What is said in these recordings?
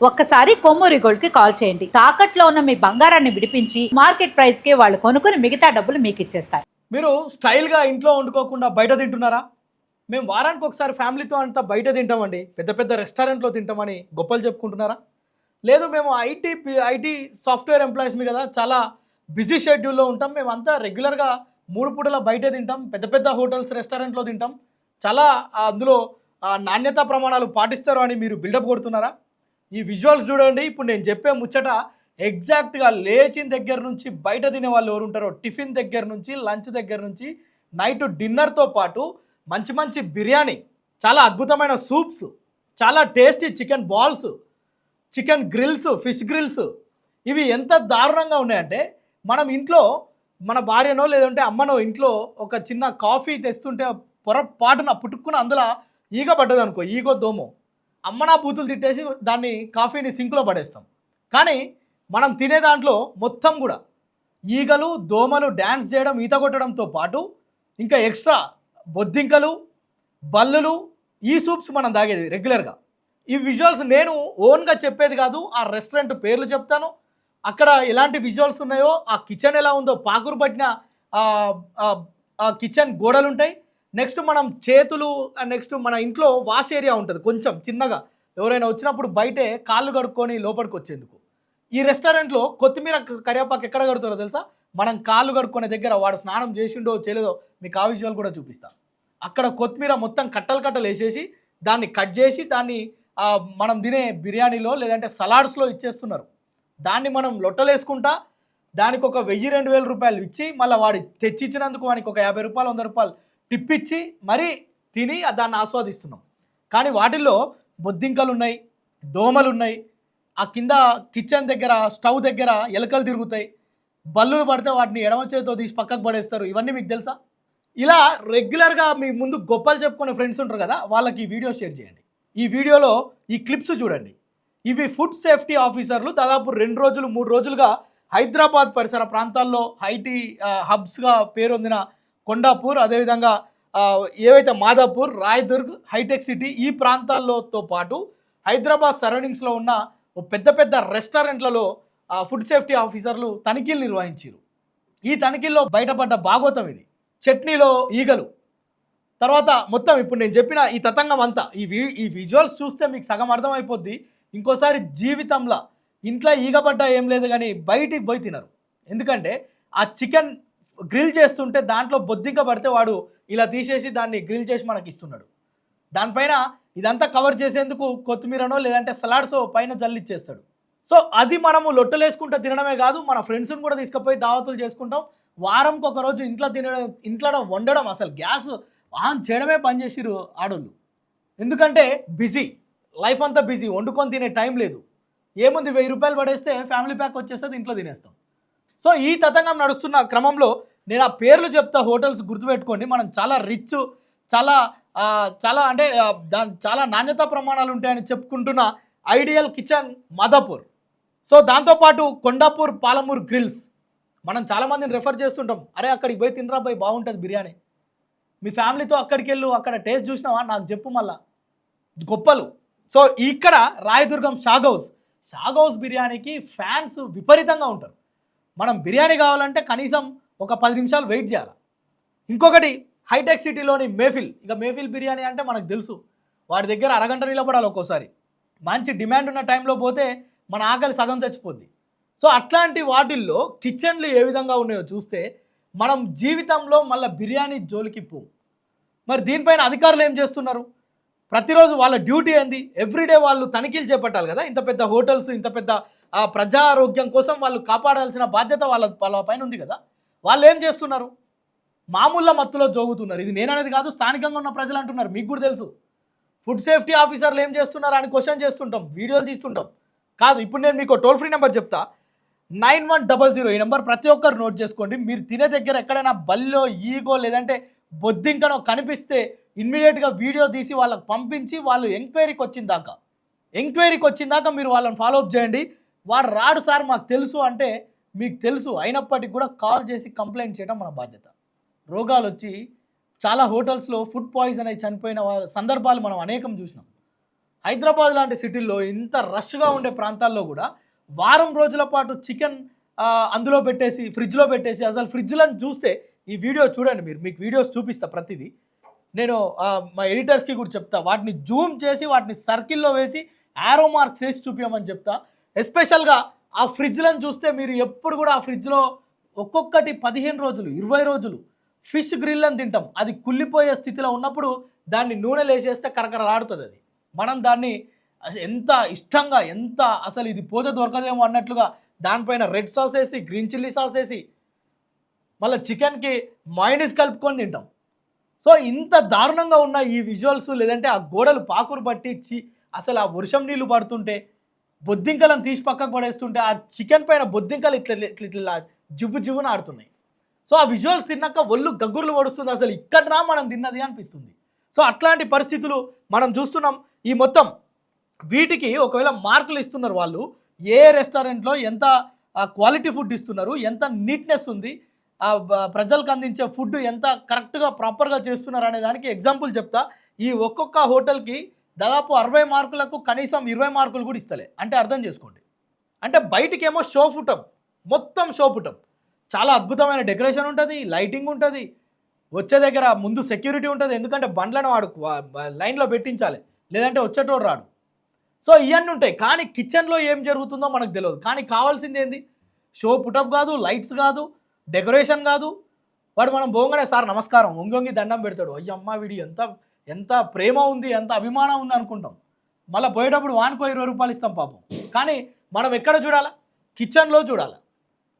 ఒక్కసారి కొమ్మూరి గోల్డ్ కి కాల్ చేయండి. తాకట్లో ఉన్న మీ బంగారాన్ని విడిపించి మార్కెట్ ప్రైస్ కి వాళ్ళు కొనుక్కుని మిగతా డబ్బులు మీకు ఇచ్చేస్తారు. మీరు స్టైల్గా ఇంట్లో వండుకోకుండా బయట తింటున్నారా? మేము వారానికి ఒకసారి ఫ్యామిలీతో అంతా బయట తింటామండి, పెద్ద పెద్ద రెస్టారెంట్లో తింటామని గొప్పలు చెప్పుకుంటున్నారా? లేదు, మేము ఐటీ సాఫ్ట్వేర్ ఎంప్లాయీస్ మీ కదా, చాలా బిజీ షెడ్యూల్లో ఉంటాం. మేము అంతా రెగ్యులర్గా 3 పూటల బయటే తింటాం, పెద్ద పెద్ద హోటల్స్ రెస్టారెంట్లో తింటాం, చాలా అందులో నాణ్యతా ప్రమాణాలు పాటిస్తారు అని మీరు బిల్డప్ కొడుతున్నారా? ఈ విజువల్స్ చూడండి. ఇప్పుడు నేను చెప్పే ముచ్చట ఎగ్జాక్ట్గా లేచిన దగ్గర నుంచి బయట తినే వాళ్ళు ఎవరు ఉంటారో, టిఫిన్ దగ్గర నుంచి లంచ్ దగ్గర నుంచి నైట్ డిన్నర్తో పాటు మంచి మంచి బిర్యానీ, చాలా అద్భుతమైన సూప్స్, చాలా tasty chicken balls, chicken grills, fish grills, ఇవి ఎంత దారుణంగా ఉన్నాయంటే మనం ఇంట్లో మన భార్యనో లేదంటే అమ్మనో ఇంట్లో ఒక చిన్న కాఫీ తెస్తుంటే పొరపాటున పుట్టుకున్న అందులో ఈగ పడ్డది అనుకో, ఈగో దోమో, అమ్మ నా బూతులు తిట్టేసి దాన్ని కాఫీని సింక్లో పడేస్తాం. కానీ మనం తినే దాంట్లో మొత్తం కూడా ఈగలు దోమలు డ్యాన్స్ చేయడం, ఈత కొట్టడంతో పాటు ఇంకా ఎక్స్ట్రా బొద్దింకలు, బల్లులు, ఈ సూప్స్ మనం తాగేది రెగ్యులర్గా. ఈ విజువల్స్ నేను ఓన్గా చెప్పేది కాదు, ఆ రెస్టారెంట్ పేర్లు చెప్తాను, అక్కడ ఎలాంటి విజువల్స్ ఉన్నాయో, ఆ కిచెన్ ఎలా ఉందో, పాకురు పట్టిన కిచెన్ గోడలు ఉంటాయి. నెక్స్ట్ మనం చేతులు, నెక్స్ట్ మన ఇంట్లో వాష్ ఏరియా ఉంటుంది కొంచెం చిన్నగా, ఎవరైనా వచ్చినప్పుడు బయటే కాళ్ళు కడుక్కొని లోపలికి వచ్చేందుకు. ఈ రెస్టారెంట్లో కొత్తిమీర కరివేపాకు ఎక్కడ కడుతారో తెలుసా? మనం కాళ్ళు కడుక్కునే దగ్గర, వాడు స్నానం చేసిండో చేయలేదో మీకు ఆ విజువల్ కూడా చూపిస్తా. అక్కడ కొత్తిమీర మొత్తం కట్టలు కట్టలు వేసేసి దాన్ని కట్ చేసి దాన్ని మనం తినే బిర్యానీలో లేదంటే సలాడ్స్లో ఇచ్చేస్తున్నారు. దాన్ని మనం లొట్టలేసుకుంటా దానికి ఒక 1000-2000 రూపాయలు ఇచ్చి మళ్ళీ వాడి తెచ్చిచ్చినందుకు వానికి ఒక 50 రూపాయలు 100 రూపాయలు టిప్పిచ్చి మరీ తిని దాన్ని ఆస్వాదిస్తున్నాం. కానీ వాటిల్లో బొద్దింకలు ఉన్నాయి, దోమలు ఉన్నాయి, ఆ కింద కిచెన్ దగ్గర స్టవ్ దగ్గర ఎలకలు తిరుగుతాయి, బల్లులు పడితే వాటిని ఎడమ చేతితో తీసి పక్కకు పడేస్తారు. ఇవన్నీ మీకు తెలుసా? ఇలా రెగ్యులర్గా మీ ముందు గొప్పలు చెప్పుకునే ఫ్రెండ్స్ ఉంటారు కదా, వాళ్ళకి ఈ వీడియో షేర్ చేయండి. ఈ వీడియోలో ఈ క్లిప్స్ చూడండి. ఇవి ఫుడ్ సేఫ్టీ ఆఫీసర్లు దాదాపు 2 రోజులు 3 రోజులుగా హైదరాబాద్ పరిసర ప్రాంతాల్లో ఐటీ హబ్స్గా పేరొందిన కొండాపూర్, అదేవిధంగా ఏవైతే మాదాపూర్, రాయదుర్గ్, హైటెక్ సిటీ ఈ ప్రాంతాల్లోతో పాటు హైదరాబాద్ సరౌండింగ్స్లో ఉన్న పెద్ద పెద్ద రెస్టారెంట్లలో ఫుడ్ సేఫ్టీ ఆఫీసర్లు తనిఖీలు నిర్వహించారు. ఈ తనిఖీల్లో బయటపడ్డ భాగోతం ఇది. చట్నీలో ఈగలు, తర్వాత మొత్తం ఇప్పుడు నేను చెప్పిన ఈ తతంగం అంతా, ఈ విజువల్స్ చూస్తే మీకు సగం అర్థమైపోద్ది. ఇంకోసారి జీవితంలో ఇంట్లో ఈగపడ్డా ఏం లేదు కానీ బయటికి పోయి తినరు. ఎందుకంటే ఆ చికెన్ గ్రిల్ చేస్తుంటే దాంట్లో బొద్దింక పడితే వాడు ఇలా తీసేసి దాన్ని గ్రిల్ చేసి మనకి ఇస్తున్నాడు. దానిపైన ఇదంతా కవర్ చేసేందుకు కొత్తిమీరనో లేదంటే సలాడ్సో పైన జల్లిచ్చేస్తాడు. సో అది మనము లొట్టలేసుకుంటూ తినడమే కాదు, మన ఫ్రెండ్స్ని కూడా తీసుకుపోయి దావతులు చేసుకుంటాం. వారంకి ఒక రోజు ఇంట్లో వండడం, అసలు గ్యాస్ ఆన్ చేయడమే బంద్ చేసిరు ఆడోళ్ళు. ఎందుకంటే బిజీ లైఫ్ అంతా బిజీ, వండుకొని తినే టైం లేదు. ఏముంది, 1000 రూపాయలు పడేస్తే ఫ్యామిలీ ప్యాక్ వచ్చేస్తుంది, ఇంట్లో తినేస్తాం. సో ఈ తతంగం నడుస్తున్న క్రమంలో నేను ఆ పేర్లు చెప్తా, హోటల్స్ గుర్తుపెట్టుకోండి. మనం చాలా రిచ్, చాలా చాలా అంటే చాలా నాణ్యతా ప్రమాణాలు ఉంటాయని చెప్పుకుంటున్న ఐడియల్ కిచెన్ మాదాపూర్. సో దాంతోపాటు కొండాపూర్ పాలమూరు గ్రిల్స్, మనం చాలామందిని రెఫర్ చేస్తుంటాం, అరే అక్కడికి పోయి తినరా పోయి బాగుంటుంది బిర్యానీ, మీ ఫ్యామిలీతో అక్కడికి వెళ్ళు, అక్కడ టేస్ట్ చూసినావా నాకు చెప్పు మళ్ళా, గొప్పలు. సో ఇక్కడ రాయదుర్గం షాగౌస్ బిర్యానీకి ఫ్యాన్స్ విపరీతంగా ఉంటారు. మనం బిర్యానీ కావాలంటే కనీసం ఒక 10 నిమిషాలు వెయిట్ చేయాలి. ఇంకొకటి హైటెక్ సిటీలోని మేఫిల్ బిర్యానీ అంటే మనకు తెలుసు, వాడి దగ్గర అరగంట నిలబడాలి ఒక్కోసారి. మంచి డిమాండ్ ఉన్న టైంలో పోతే మన ఆకలి సగం చచ్చిపోద్ది. సో అట్లాంటి వాటిల్లో కిచెన్లు ఏ విధంగా ఉన్నాయో చూస్తే మనం జీవితంలో మళ్ళీ బిర్యానీ జోలికి పోం. మరి దీనిపైన అధికారులు ఏం చేస్తున్నారు? ప్రతిరోజు వాళ్ళ డ్యూటీ ఏంది? ఎవ్రీడే వాళ్ళు తనిఖీలు చేపట్టాలి కదా. ఇంత పెద్ద హోటల్స్, ఇంత పెద్ద ప్రజా ఆరోగ్యం కోసం వాళ్ళు కాపాడాల్సిన బాధ్యత వాళ్ళ పైన ఉంది కదా. వాళ్ళు ఏం చేస్తున్నారు? మామూళ్ళ మత్తులో జోగుతున్నారు. ఇది నేననేది కాదు, స్థానికంగా ఉన్న ప్రజలు అంటున్నారు, మీకు కూడా తెలుసు. ఫుడ్ సేఫ్టీ ఆఫీసర్లు ఏం చేస్తున్నారు అని క్వశ్చన్ చేస్తుంటాం, వీడియోలు తీస్తుంటాం. కాదు, ఇప్పుడు నేను మీకు టోల్ ఫ్రీ నెంబర్ చెప్తా, 9100. ఈ నెంబర్ ప్రతి ఒక్కరు నోట్ చేసుకోండి. మీరు తినే దగ్గర ఎక్కడైనా బల్లో ఈగో లేదంటే బొద్దింకనో కనిపిస్తే ఇమ్మీడియట్గా వీడియో తీసి వాళ్ళకి పంపించి వాళ్ళు ఎంక్వైరీకి వచ్చిన దాకా మీరు వాళ్ళని ఫాలోఅప్ చేయండి. వాడు రాడు సార్ మాకు తెలుసు అంటే మీకు తెలుసు అయినప్పటికీ కూడా కాల్ చేసి కంప్లైంట్ చేయడం మన బాధ్యత. రోగాలు వచ్చి చాలా హోటల్స్లో ఫుడ్ పాయిజన్ అయి చనిపోయిన సందర్భాలు మనం అనేకం చూసినాం. హైదరాబాద్ లాంటి సిటీల్లో ఇంత రష్గా ఉండే ప్రాంతాల్లో కూడా వారం రోజుల పాటు చికెన్ అందులో పెట్టేసి ఫ్రిడ్జ్లో పెట్టేసి, అసలు ఫ్రిడ్జ్లను చూస్తే ఈ వీడియో చూడండి మీరు, మీకు వీడియోస్ చూపిస్తా ప్రతిదీ. నేను మా ఎడిటర్స్కి కూడా చెప్తా, వాటిని జూమ్ చేసి వాటిని సర్కిల్లో వేసి యారో మార్క్స్ వేసి చూపించమని చెప్తా. ఎస్పెషల్గా ఆ ఫ్రిడ్జ్లను చూస్తే మీరు ఎప్పుడు కూడా ఆ ఫ్రిడ్జ్లో ఒక్కొక్కటి 15 రోజులు 20 రోజులు ఫిష్ గ్రిల్ అని తింటాం. అది కుళ్ళిపోయే స్థితిలో ఉన్నప్పుడు దాన్ని నూనెలు వేసేస్తే కరకరలాడుతుంది. అది మనం దాన్ని ఎంత ఇష్టంగా, ఎంత అసలు ఇది పోతే దొరకదేమో అన్నట్లుగా దానిపైన రెడ్ సాస్ వేసి, గ్రీన్ చిల్లీ సాస్ వేసి, మళ్ళీ చికెన్కి మైనస్ కలుపుకొని తింటాం. సో ఇంత దారుణంగా ఉన్న ఈ విజువల్స్, లేదంటే ఆ గోడలు పాకురు పట్టించి అసలు ఆ వర్షం నీళ్లు పడుతుంటే బొద్దింకలను తీసి పక్కకు పడేస్తుంటే ఆ చికెన్ పైన బొద్దింకలు ఇట్లా జివ్వు జివ్వున ఆడుతున్నాయి. సో ఆ విజువల్స్ తిన్నాక ఒళ్ళు గగ్గుర్లు పడుస్తుంది, అసలు ఇక్కడ మనం తిన్నది అనిపిస్తుంది. సో అట్లాంటి పరిస్థితులు మనం చూస్తున్నాం. ఈ మొత్తం వీటికి ఒకవేళ మార్కులు ఇస్తున్నారు వాళ్ళు, ఏ రెస్టారెంట్లో ఎంత క్వాలిటీ ఫుడ్ ఇస్తున్నారు, ఎంత నీట్నెస్ ఉంది, ప్రజలకు అందించే ఫుడ్ ఎంత కరెక్ట్గా ప్రాపర్గా చేస్తున్నారు అనే దానికి ఎగ్జాంపుల్ చెప్తా. ఈ ఒక్కొక్క హోటల్కి దాదాపు 60 మార్కులకు కనీసం 20 మార్కులు కూడా ఇస్తలే. అంటే అర్థం చేసుకోండి. అంటే బయటికేమో షో ఫుటప్, మొత్తం షో ఫుటప్, చాలా అద్భుతమైన డెకరేషన్ ఉంటుంది, లైటింగ్ ఉంటుంది, వచ్చే దగ్గర ముందు సెక్యూరిటీ ఉంటుంది, ఎందుకంటే బండ్లను వాడు లైన్లో పెట్టించాలి, లేదంటే వచ్చేటోడు రాడు. సో ఇవన్నీ ఉంటాయి. కానీ కిచెన్లో ఏం జరుగుతుందో మనకు తెలియదు. కానీ కావాల్సింది ఏంది? షో పుటప్ కాదు, లైట్స్ కాదు, డెకరేషన్ కాదు. వాడు మనం పోగానే సార్ నమస్కారం ఒంగొంగి దండం పెడతాడు. అయ్యమ్మ వీడి ఎంత ప్రేమ ఉంది, ఎంత అభిమానం ఉంది అనుకుంటాం. మళ్ళీ పోయేటప్పుడు వానికో 20 రూపాయలు ఇస్తాం పాపం. కానీ మనం ఎక్కడ చూడాలా? కిచెన్లో చూడాలి.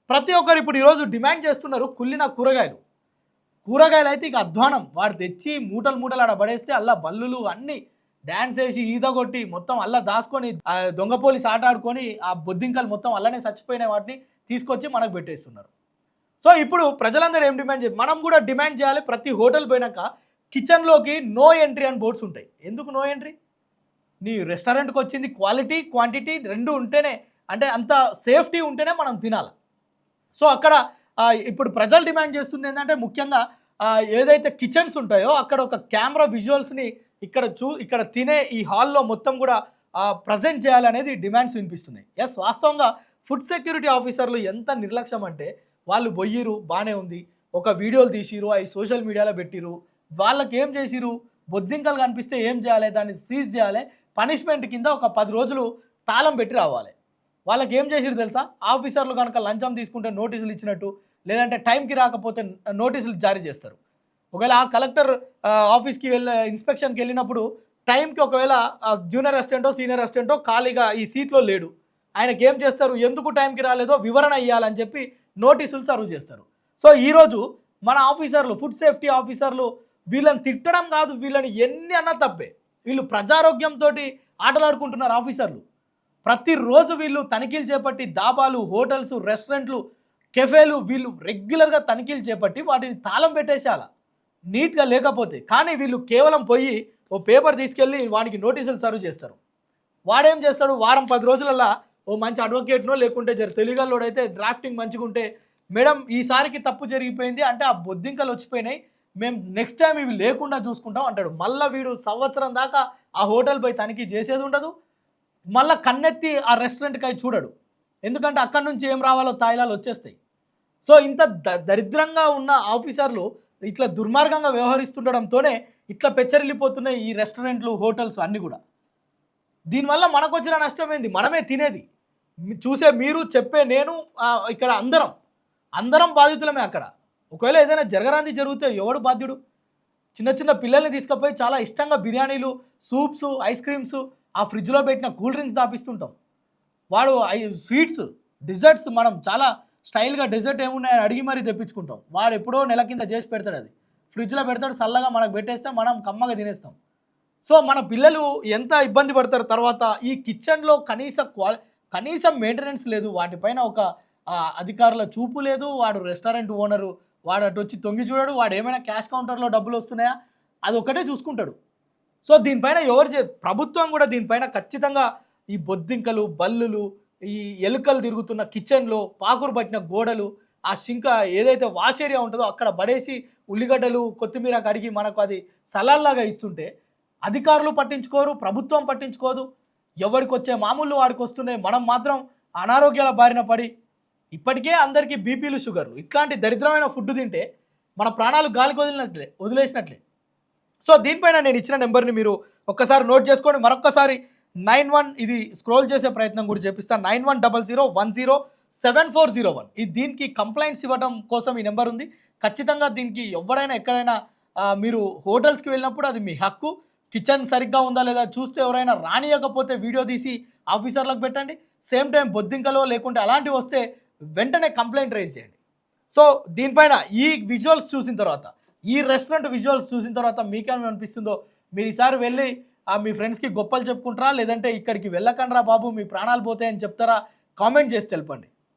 ప్రతి ఒక్కరు ఇప్పుడు ఈరోజు డిమాండ్ చేస్తున్నారు కుళ్ళిన కూరగాయలు అయితే ఇక అధ్వానం. వాడు తెచ్చి మూటలు ఆడ పడేస్తే అల్లా బల్లులు అన్నీ డ్యాన్స్ వేసి ఈత కొట్టి మొత్తం అల్లా దాచుకొని దొంగ పోలీస్ ఆట ఆడుకొని ఆ బొద్దింకలు మొత్తం అల్లనే చచ్చిపోయిన వాటిని తీసుకొచ్చి మనకు పెట్టేస్తున్నారు. సో ఇప్పుడు ప్రజలందరూ ఏం డిమాండ్ చేయాలి? మనం కూడా డిమాండ్ చేయాలి. ప్రతి హోటల్ పోయినాక కిచెన్లోకి నో ఎంట్రీ అని బోర్డ్స్ ఉంటాయి. ఎందుకు నో ఎంట్రీ? నీ రెస్టారెంట్కి వచ్చింది క్వాలిటీ క్వాంటిటీ రెండు ఉంటేనే, అంటే అంత సేఫ్టీ ఉంటేనే మనం తినాలి. సో అక్కడ ఇప్పుడు ప్రజలు డిమాండ్ చేస్తుంది ఏంటంటే ముఖ్యంగా ఏదైతే కిచెన్స్ ఉంటాయో అక్కడ ఒక కెమెరా విజువల్స్ని ఇక్కడ తినే ఈ హాల్లో మొత్తం కూడా ప్రజెంట్ చేయాలనేది డిమాండ్స్ వినిపిస్తున్నాయి. ఎస్, వాస్తవంగా ఫుడ్ సెక్యూరిటీ ఆఫీసర్లు ఎంత నిర్లక్ష్యం అంటే, వాళ్ళు బొయ్యిరు బాగానే ఉంది, ఒక వీడియోలు తీసిరు, అవి సోషల్ మీడియాలో పెట్టిరు, వాళ్ళకి ఏం చేసిరు? బొద్దింకలు కనిపిస్తే ఏం చేయాలి? దాన్ని సీజ్ చేయాలి, పనిష్మెంట్ కింద ఒక 10 రోజులు తాళం పెట్టి రావాలి. వాళ్ళకి ఏం చేసిరు తెలుసా? ఆఫీసర్లు కనుక లంచం తీసుకుంటే నోటీసులు ఇచ్చినట్టు, లేదంటే టైంకి రాకపోతే నోటీసులు జారీ చేస్తారు. ఒకవేళ ఆ కలెక్టర్ ఆఫీస్కి ఇన్స్పెక్షన్కి వెళ్ళినప్పుడు టైంకి ఒకవేళ జూనియర్ అసిస్టెంటో సీనియర్ అసిస్టెంటో ఖాళీగా ఈ సీట్లో లేడు, ఆయనకి ఏం చేస్తారు? ఎందుకు టైంకి రాలేదో వివరణ ఇవ్వాలని చెప్పి నోటీసులు సర్వ్ చేస్తారు. సో ఈరోజు మన ఆఫీసర్లు, ఫుడ్ సేఫ్టీ ఆఫీసర్లు వీళ్ళని తిట్టడం కాదు, వీళ్ళని ఎన్ని అన్నా తప్పే. వీళ్ళు ప్రజారోగ్యంతో ఆటలాడుకుంటున్నారు ఆఫీసర్లు. ప్రతిరోజు వీళ్ళు తనిఖీలు చేపట్టి దాబాలు, హోటల్స్, రెస్టారెంట్లు, కెఫేలు వీళ్ళు రెగ్యులర్గా తనిఖీలు చేపట్టి వాటిని తాళం పెట్టేసేయాల నీట్గా లేకపోతే. కానీ వీళ్ళు కేవలం పోయి ఓ పేపర్ తీసుకెళ్ళి వాడికి నోటీసులు సర్వ్ చేస్తారు. వాడేం చేస్తాడు? వారం 10 రోజులల్లా ఓ మంచి అడ్వకేట్నో లేకుంటే తెలియగలోడైతే డ్రాఫ్టింగ్ మంచిగా ఉంటే, మేడం ఈసారికి తప్పు జరిగిపోయింది అంటే ఆ బొద్దింకలు వచ్చిపోయినాయి, మేము నెక్స్ట్ టైం ఇవి లేకుండా చూసుకుంటాం అంటాడు. మళ్ళీ వీడు సంవత్సరం దాకా ఆ హోటల్ పోయి తనిఖీ చేసేది ఉండదు, మళ్ళీ కన్నెత్తి ఆ రెస్టారెంట్కి అవి చూడడు. ఎందుకంటే అక్కడి నుంచి ఏం రావాలో తాయిలాలు వచ్చేస్తాయి. సో ఇంత దరిద్రంగా ఉన్న ఆఫీసర్లు ఇట్లా దుర్మార్గంగా వ్యవహరిస్తుండడంతోనే ఇట్లా పెచ్చరిల్లిపోతున్నాయి ఈ రెస్టారెంట్లు, హోటల్స్ అన్నీ కూడా. దీనివల్ల మనకు వచ్చిన నష్టం ఏంది? మనమే తినేది, చూసే మీరు, చెప్పే నేను, ఇక్కడ అందరం బాధితులమే. అక్కడ ఒకవేళ ఏదైనా జరగరాంది జరిగితే ఎవడు బాధ్యుడు? చిన్న పిల్లల్ని తీసుకుపోయి చాలా ఇష్టంగా బిర్యానీలు, సూప్స్, ఐస్ క్రీమ్స్, ఆ ఫ్రిడ్జ్లో పెట్టిన కూల్ డ్రింక్స్ దాపిస్తుంటాం. వాడు స్వీట్స్, డిజర్ట్స్, మనం చాలా స్టైల్గా డెజర్ట్ ఏమున్నాయని అడిగి మరీ తెప్పించుకుంటాం. వాడు ఎప్పుడో నెల కింద చేసి పెడతాడు, అది ఫ్రిడ్జ్లో పెడతాడు, చల్లగా మనకు పెట్టేస్తే మనం కమ్మగా తినేస్తాం. సో మన పిల్లలు ఎంత ఇబ్బంది పడతారు. తర్వాత ఈ కిచెన్లో కనీసం మెయింటెనెన్స్ లేదు, వాటిపైన ఒక అధికారుల చూపు లేదు. వాడు రెస్టారెంట్ ఓనరు, వాడు అటు వచ్చి తొంగి చూడడు, వాడు ఏమైనా క్యాష్ కౌంటర్లో డబ్బులు వస్తున్నాయా అది ఒకటే చూసుకుంటాడు. సో దీనిపైన ప్రభుత్వం కూడా దీనిపైన ఖచ్చితంగా ఈ బొద్దింకలు, బల్లులు, ఈ ఎలుకలు తిరుగుతున్న కిచెన్లో పాకురు పట్టిన గోడలు, ఆ సింక ఏదైతే వాష్ ఏరియా ఉంటుందో అక్కడ పడేసి ఉల్లిగడ్డలు, కొత్తిమీర కడిగి మనకు అది సలాల్లాగా ఇస్తుంటే అధికారులు పట్టించుకోరు, ప్రభుత్వం పట్టించుకోదు. ఎవరికి వచ్చే మామూలు వాడికి వస్తున్నాయి. మనం మాత్రం అనారోగ్యాల బారిన పడి ఇప్పటికే అందరికీ బీపీలు, షుగర్లు. ఇట్లాంటి దరిద్రమైన ఫుడ్ తింటే మన ప్రాణాలు గాలికి వదిలేసినట్లే. సో దీనిపైన నేను ఇచ్చిన నెంబర్ని మీరు ఒక్కసారి నోట్ చేసుకోండి. మరొక్కసారి 91 ఇది స్క్రోల్ చేసే ప్రయత్నం కూడా చేపిస్తాను. 9100107401 ఇది దీనికి కంప్లైంట్స్ ఇవ్వడం కోసం ఈ నెంబర్ ఉంది. ఖచ్చితంగా దీనికి ఎవరైనా ఎక్కడైనా మీరు హోటల్స్కి వెళ్ళినప్పుడు అది మీ హక్కు. కిచెన్ సరిగ్గా ఉందా లేదా చూస్తే ఎవరైనా రానియకపోతే వీడియో తీసి ఆఫీసర్లకు పెట్టండి. సేమ్ టైం బొద్దింకలో లేకుంటే అలాంటివి వస్తే వెంటనే కంప్లైంట్ రైజ్ చేయండి. సో దీనిపైన ఈ విజువల్స్ చూసిన తర్వాత, ఈ రెస్టారెంట్ విజువల్స్ చూసిన తర్వాత మీకేమని అనిపిస్తుందో మీరు ఈసారి వెళ్ళి మీ ఫ్రెండ్స్కి గొప్పలు చెప్పుకుంటారా, లేదంటే ఇక్కడికి వెళ్ళకండ్రా బాబు మీ ప్రాణాలు పోతాయని చెప్తారా? కామెంట్ చేసి తెలపండి.